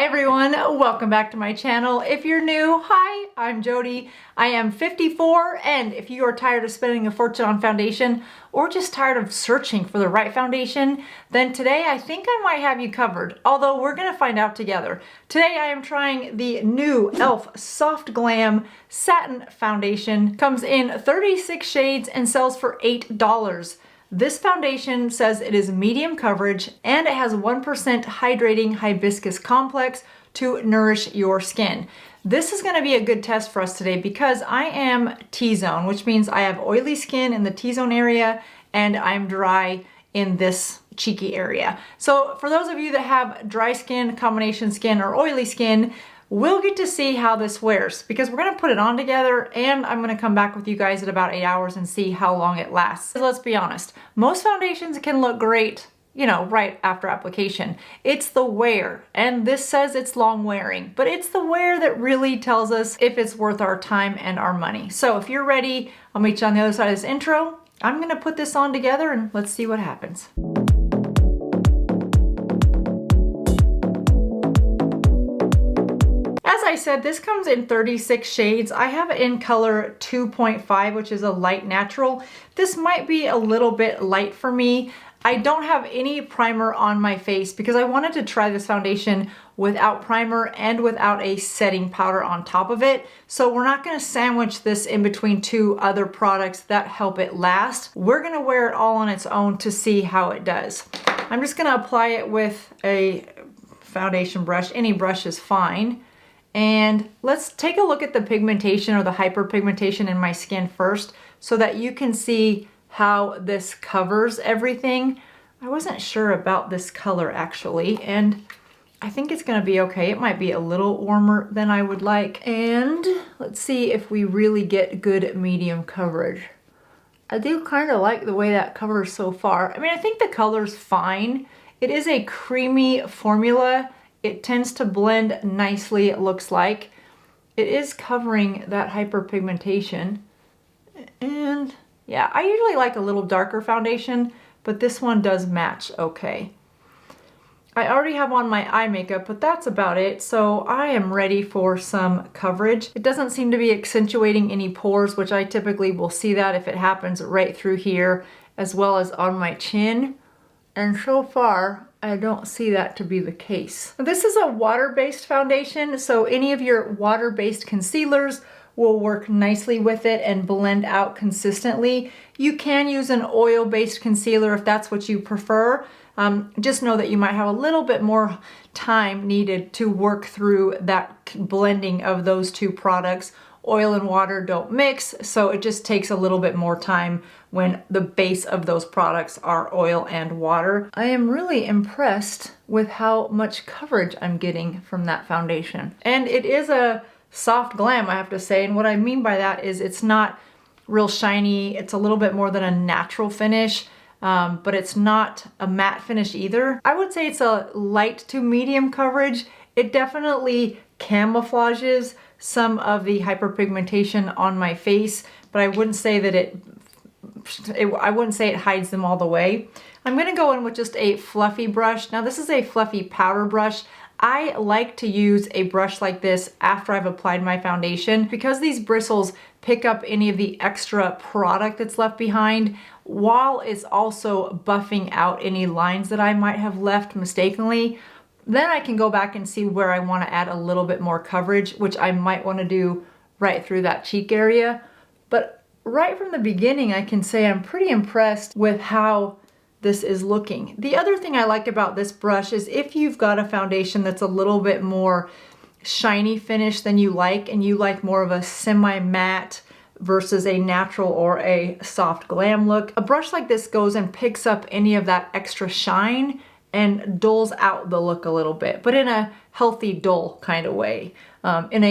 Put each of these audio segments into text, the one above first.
Hi everyone, welcome back to my channel. If you're new, hi, I'm Jody. I am 54, and if you are tired of spending a fortune on foundation or just tired of searching for the right foundation, then today I think I might have you covered, although we're gonna find out together. Today I am trying the new e.l.f. Soft Glam Satin Foundation. Comes in 36 shades and sells for $8. This foundation says it is medium coverage and it has 1% hydrating hibiscus complex to nourish your skin. This is going to be a good test for us today because I am T-zone, which means I have oily skin in the T-zone area and I'm dry in this cheeky area. So for those of you that have dry skin, combination skin, or oily skin, we'll get to see how this wears because we're gonna put it on together and I'm gonna come back with you guys at about 8 hours and see how long it lasts. Let's be honest, most foundations can look great, you know, right after application. It's the wear, and this says it's long wearing, but it's the wear that really tells us if it's worth our time and our money. So if you're ready, I'll meet you on the other side of this intro. I'm gonna put this on together and let's see what happens. As I said, this comes in 36 shades. I have it in color 2.5, which is a light natural. This might be a little bit light for me. I don't have any primer on my face because I wanted to try this foundation without primer and without a setting powder on top of it. So we're not gonna sandwich this in between two other products that help it last. We're gonna wear it all on its own to see how it does. I'm just gonna apply it with a foundation brush. Any brush is fine. And let's take a look at the pigmentation or the hyperpigmentation in my skin first so that you can see how this covers everything. I wasn't sure about this color actually, and I think it's gonna be okay. It might be a little warmer than I would like. And let's see if we really get good medium coverage. I do kind of like the way that covers so far. I mean, I think the color's fine. It is a creamy formula. It tends to blend nicely, it looks like. It is covering that hyperpigmentation. And yeah, I usually like a little darker foundation, but this one does match okay. I already have on my eye makeup, but that's about it. So I am ready for some coverage. It doesn't seem to be accentuating any pores, which I typically will see that if it happens right through here, as well as on my chin. And so far, I don't see that to be the case. This is a water-based foundation, so any of your water-based concealers will work nicely with it and blend out consistently. You can use an oil-based concealer if that's what you prefer. Just know that you might have a little bit more time needed to work through that blending of those two products. Oil and water don't mix, so it just takes a little bit more time when the base of those products are oil and water. I am really impressed with how much coverage I'm getting from that foundation. And it is a soft glam, I have to say, and what I mean by that is it's not real shiny. It's a little bit more than a natural finish, but it's not a matte finish either. I would say it's a light to medium coverage. It definitely camouflages some of the hyperpigmentation on my face, but I wouldn't say that I wouldn't say it hides them all the way. I'm gonna go in with just a fluffy brush. Now this is a fluffy powder brush. I like to use a brush like this after I've applied my foundation because these bristles pick up any of the extra product that's left behind while it's also buffing out any lines that I might have left mistakenly. Then I can go back and see where I want to add a little bit more coverage, which I might want to do right through that cheek area. But right from the beginning, I can say I'm pretty impressed with how this is looking. The other thing I like about this brush is if you've got a foundation that's a little bit more shiny finish than you like, and you like more of a semi-matte versus a natural or a soft glam look, a brush like this goes and picks up any of that extra shine and dulls out the look a little bit, but in a healthy dull kind of way, in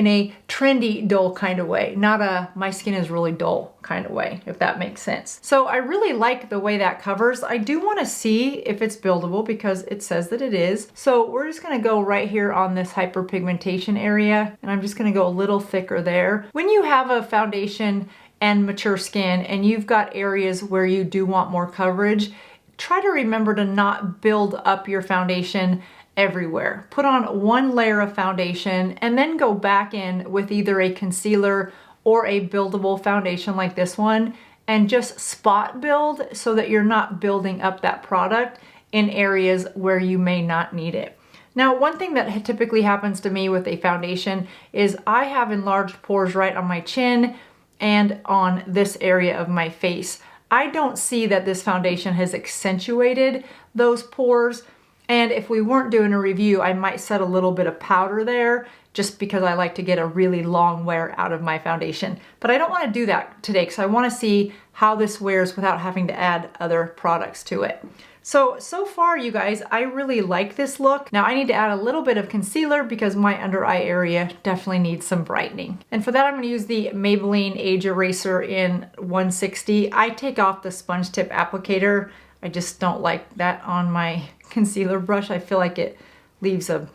a trendy dull kind of way, not a my skin is really dull kind of way, if that makes sense. So I really like the way that covers. I do want to see if it's buildable because it says that it is. So we're just going to go right here on this hyperpigmentation area, and I'm just going to go a little thicker there. When you have a foundation and mature skin and you've got areas where you do want more coverage, try to remember to not build up your foundation everywhere. Put on one layer of foundation and then go back in with either a concealer or a buildable foundation like this one, and just spot build so that you're not building up that product in areas where you may not need it. Now, one thing that typically happens to me with a foundation is I have enlarged pores right on my chin and on this area of my face. I don't see that this foundation has accentuated those pores. And if we weren't doing a review, I might set a little bit of powder there just because I like to get a really long wear out of my foundation. But I don't want to do that today because I want to see how this wears without having to add other products to it. So far, you guys, I really like this look. Now I need to add a little bit of concealer because my under eye area definitely needs some brightening. And for that, I'm going to use the Maybelline Age Eraser in 160. I take off the sponge tip applicator. I just don't like that on my concealer brush. I feel like it leaves an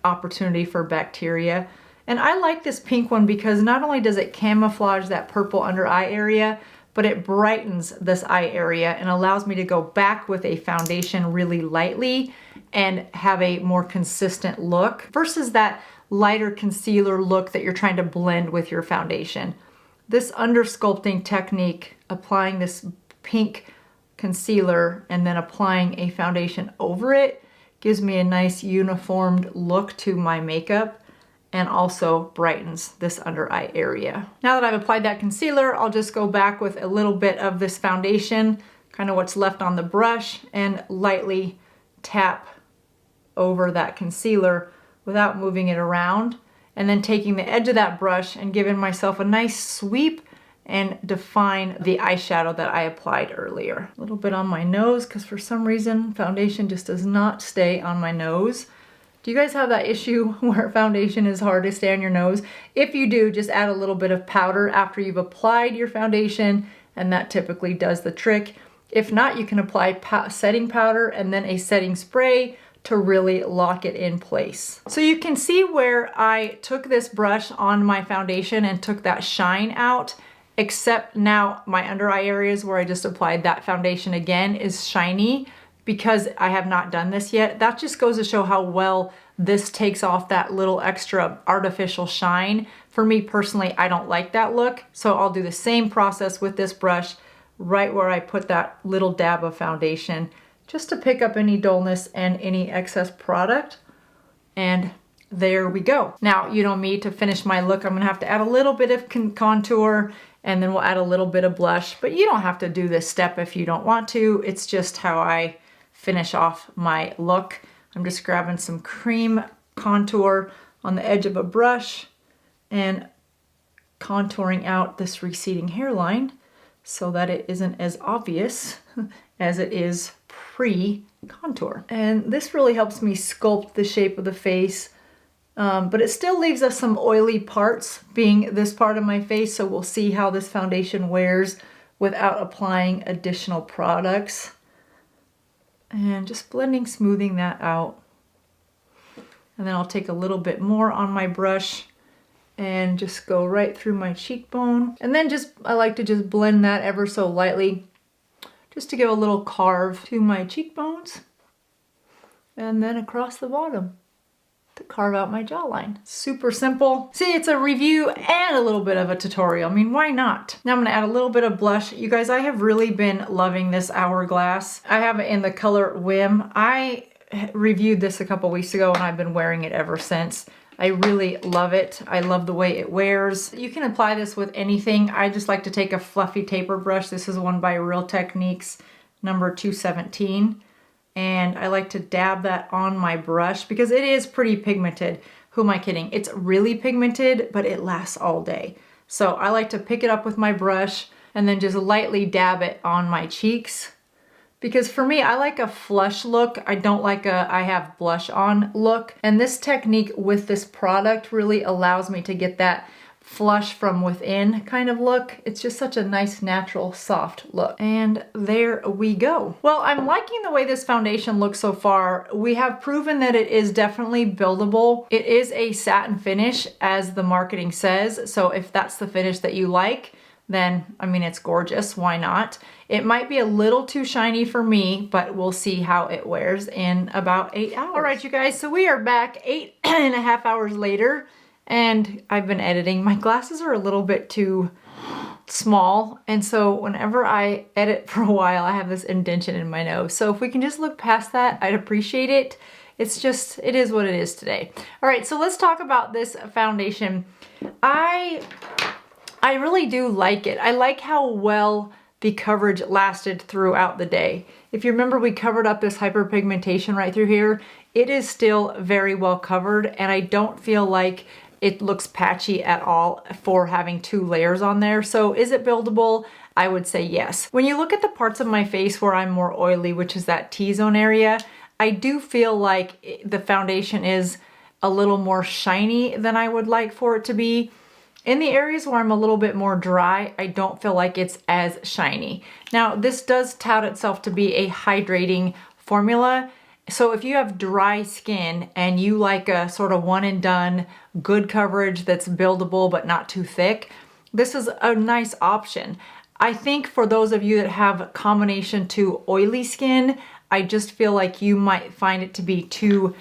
opportunity for bacteria. And I like this pink one because not only does it camouflage that purple under eye area, but it brightens this eye area and allows me to go back with a foundation really lightly and have a more consistent look versus that lighter concealer look that you're trying to blend with your foundation. This under sculpting technique, applying this pink concealer and then applying a foundation over it, gives me a nice uniformed look to my makeup and also brightens this under eye area. Now that I've applied that concealer, I'll just go back with a little bit of this foundation, kind of what's left on the brush, and lightly tap over that concealer without moving it around, and then taking the edge of that brush and giving myself a nice sweep and define the eyeshadow that I applied earlier. A little bit on my nose because for some reason foundation just does not stay on my nose. Do you guys have that issue where foundation is hard to stay on your nose? If you do, just add a little bit of powder after you've applied your foundation, and that typically does the trick. If not, you can apply setting powder and then a setting spray to really lock it in place. So you can see where I took this brush on my foundation and took that shine out, except now my under eye areas where I just applied that foundation again is shiny. Because I have not done this yet, that just goes to show how well this takes off that little extra artificial shine. For me personally, I don't like that look, so I'll do the same process with this brush right where I put that little dab of foundation just to pick up any dullness and any excess product. And there we go. Now, you know me, to finish my look, I'm gonna have to add a little bit of contour, and then we'll add a little bit of blush, but you don't have to do this step if you don't want to. It's just how I finish off my look. I'm just grabbing some cream contour on the edge of a brush and contouring out this receding hairline so that it isn't as obvious as it is pre-contour. And this really helps me sculpt the shape of the face, but it still leaves us some oily parts, being this part of my face, so we'll see how this foundation wears without applying additional products. And just blending, smoothing that out. And then I'll take a little bit more on my brush and just go right through my cheekbone. And then I like to just blend that ever so lightly, just to give a little carve to my cheekbones. And then across the bottom to carve out my jawline. Super simple. See, it's a review and a little bit of a tutorial. I mean, why not? Now I'm gonna add a little bit of blush. You guys, I have really been loving this Hourglass. I have it in the color Whim. I reviewed this a couple weeks ago and I've been wearing it ever since. I really love it. I love the way it wears. You can apply this with anything. I just like to take a fluffy taper brush. This is one by Real Techniques, number 217. And I like to dab that on my brush because it is pretty pigmented. Who am I kidding? It's really pigmented, but it lasts all day. So I like to pick it up with my brush and then just lightly dab it on my cheeks. Because for me, I like a flush look. I don't like a I have blush on look. And this technique with this product really allows me to get that flush from within kind of look. It's just such a nice, natural, soft look. And there we go. Well, I'm liking the way this foundation looks so far. We have proven that it is definitely buildable. It is a satin finish, as the marketing says. So if that's the finish that you like, then I mean, it's gorgeous. Why not? It might be a little too shiny for me, but we'll see how it wears in about 8 hours. All right, you guys, so we are back 8.5 hours later, and I've been editing. My glasses are a little bit too small, and so whenever I edit for a while, I have this indentation in my nose. So if we can just look past that, I'd appreciate it. It's just, it is what it is today. All right, so let's talk about this foundation. I really do like it. I like how well the coverage lasted throughout the day. If you remember, we covered up this hyperpigmentation right through here. It is still very well covered, and I don't feel like it looks patchy at all for having 2 layers on there. So is it buildable? I would say yes. When you look at the parts of my face where I'm more oily, which is that T-zone area, I do feel like the foundation is a little more shiny than I would like for it to be. In the areas where I'm a little bit more dry, I don't feel like it's as shiny. Now, this does tout itself to be a hydrating formula. So if you have dry skin and you like a sort of one and done, good coverage that's buildable but not too thick, this is a nice option. I think for those of you that have combination to oily skin, I just feel like you might find it to be too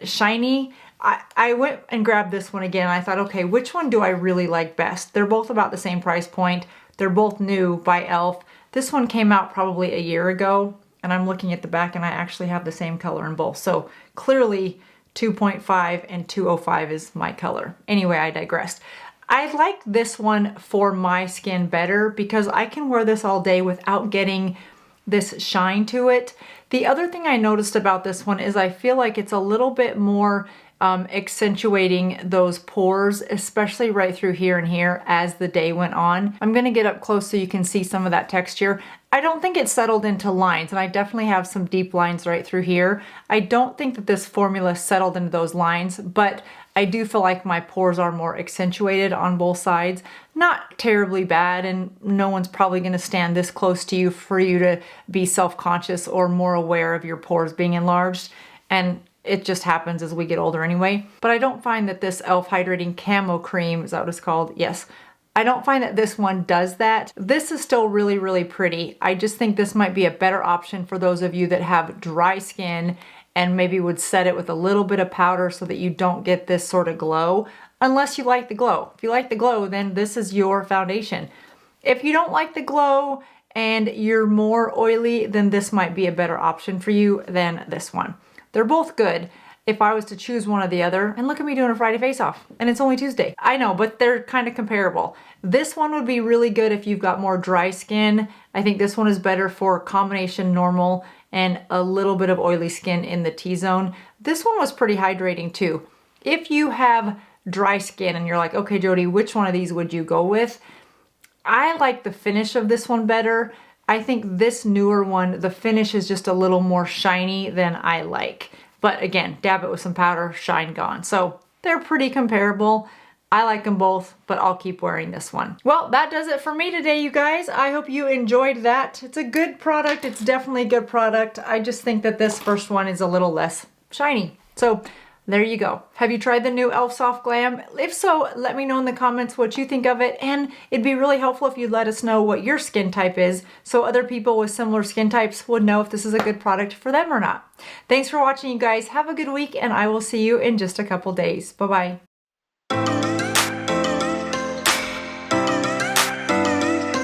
shiny. I went and grabbed this one again. I thought, okay, which one do I really like best? They're both about the same price point. They're both new by e.l.f. This one came out probably a year ago, and I'm looking at the back and I actually have the same color in both. So clearly 2.5 and 205 is my color. Anyway, I digressed. I like this one for my skin better because I can wear this all day without getting this shine to it. The other thing I noticed about this one is I feel like it's a little bit more accentuating those pores, especially right through here and here as the day went on. I'm gonna get up close so you can see some of that texture. I don't think it settled into lines, and I definitely have some deep lines right through here. I don't think that this formula settled into those lines, but I do feel like my pores are more accentuated on both sides. Not terribly bad, and no one's probably gonna stand this close to you for you to be self-conscious or more aware of your pores being enlarged. And it just happens as we get older anyway. But I don't find that this e.l.f. Hydrating Camo Cream, is that what it's called? Yes. I don't find that this one does that. This is still really, really pretty. I just think this might be a better option for those of you that have dry skin and maybe would set it with a little bit of powder so that you don't get this sort of glow, unless you like the glow. If you like the glow, then this is your foundation. If you don't like the glow and you're more oily, then this might be a better option for you than this one. They're both good if I was to choose one or the other. And look at me doing a Friday face-off, and it's only Tuesday. I know, but they're kind of comparable. This one would be really good if you've got more dry skin. I think this one is better for combination normal and a little bit of oily skin in the T-zone. This one was pretty hydrating too. If you have dry skin and you're like, okay, Jody, which one of these would you go with? I like the finish of this one better. I think this newer one, the finish is just a little more shiny than I like. But again, dab it with some powder, shine gone. So they're pretty comparable. I like them both, but I'll keep wearing this one. Well, that does it for me today, you guys. I hope you enjoyed that. It's a good product. It's definitely a good product. I just think that this first one is a little less shiny. So there you go. Have you tried the new e.l.f. Soft Glam? If so, let me know in the comments what you think of it, and it'd be really helpful if you'd let us know what your skin type is so other people with similar skin types would know if this is a good product for them or not. Thanks for watching, you guys. Have a good week, and I will see you in just a couple days. Bye-bye.